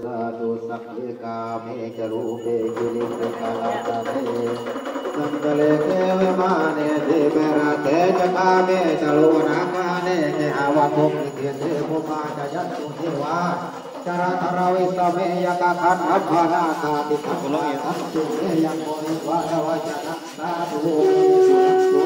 สาธุสักเลกาเมจรูเปกิริเปกาลาตาเตสังกเลเกวมาเนเทเปราเตจกาเมจโลนาคาเนเกอาวะทุกเทเทมุมาจยัตตุเทวาจาราธราวิสเมยกาขันอัปปานาคาติขังลอยอันตุเมยังโมนิวาดวาจนะสาธุสุ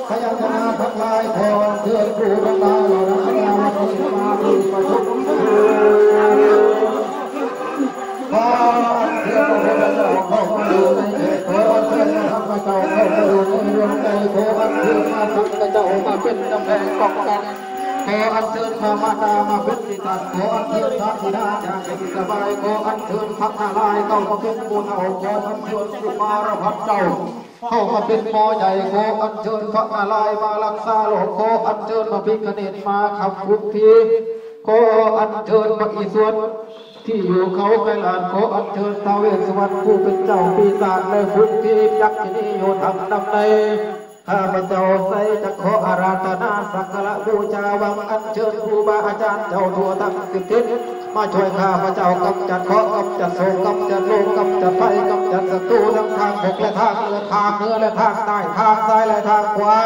พยัญชนะทักลายพรเพื่อนผู้รักษาเราและเราจะมาดูประชุมพรเพื่อนผู้รักษาเข้ามาดูในเขตพรเพื่อนทำมาเจ้าเข้ามาดูในดวงใจพรเพื่อนมาทำกระเจ้ามาเป็นกำแพงป้องกันขออัญเชิญพระมาตามาเป็นที่ตั้งขออัญเชิญพระธิดาจากเป็นสบายขออัญเชิญพระนารายณ์เข้ามาเป็นบุญเอาขออัญเชิญสุมารพัฒน์เจ้าเข้ามาเป็นหมอใหญ่ขออัญเชิญพระนารายณ์มารักษาโรคขออัญเชิญพระพิฆเนศมาขับทุกทีขออัญเชิญพระอิศวรที่อยู่เขาไกลานขออัญเชิญท้าวเวสสุวรรณผู้เป็นเจ้าปีศาจและทุกทียักษ์ที่นี่อยู่ทางดำในข้าพเจ้าใส่จะขออาราธนาสักการะบูชาวังอัญเชิญครูบาอาจารย์เจ้าทั่วทั้งสิบทิศมาช่วยข้าพเจ้ากำจัดเคราะห์กำจัดโศกกำจัดโรคกำจัดภัยกำจัดศัตรูทั้งทางบกและทางเรือทางเหนือและทางใต้ทางซ้ายและทางขวา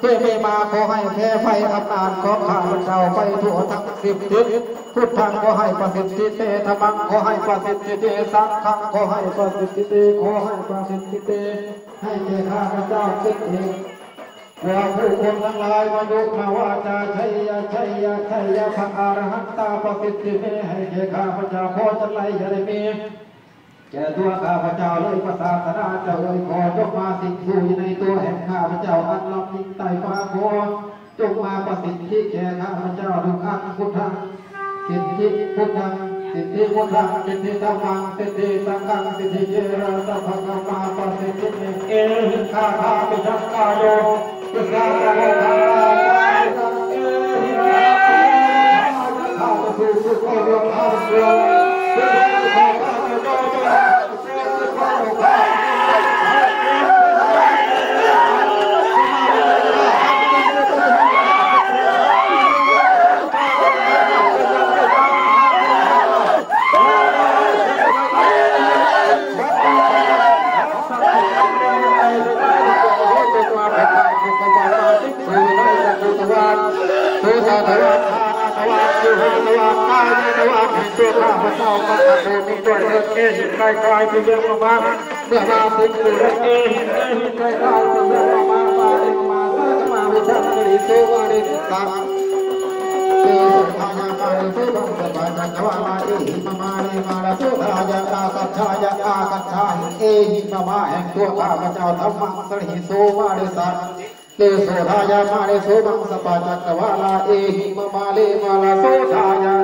ที่มีมาขอให้แพ้ไฟอำนาจของข้าพเจ้าไปทั่วทั้งสิบทิศพุทธังขอให้ประสิทธิเตธรรมังขอให้ประสิทธิเตสังฆังขอให้ประสิทธิเตขอให้ประสิทธิเตให้แก่ข้าพเจ้าคิดเองว่าผู้คนทั้งหลายมาดุมาวาจาชัยยะชัยยะชัยยะพระอรหันตาประสิทธิเมให้แก่ข้าพเจ้าขอจะไล่จะได้มีแก่ตัวข้าพเจ้าเลยพระศาสนาเจ้าเลยขอจงมาสิ่งอยู่ในตัวแห่งข้าพเจ้าอันลำยิ่งไต่ฟ้าขอจงมาประสิทธิแก่ข้าพเจ้าทุกอันพุทธังสิทธิพุทธังสิทธิพุทธังสิทธิธรรมังสิทธิสังฆังสิทธิเจริญสัพพะกรรมาประสิทธิเอหิข้าพาปิจักกายโยปิสาโมทาเอหิข้าพระผู้สุขโอรสข้าพระผู้ข้าพเจ้าก็จะเป็นตัวเองใกล้ๆที่เรียกว่าเมื่อมาถึงตัวเองใกล้ๆที่เรียกว่ามาวิชาการิสุวาริตาเจ้าพญามาริสุบังสบายจักรวาลาอิมาลีมาลาสุธายาอากัจฉายาอากัจฉายเอหิมาแห่งตัวข้าพเจ้าธรรมังสริสุมาริสัตเลโสธายามาเลโสบังสปาจักรวาลาเอหิมาเลมาลาโสธายา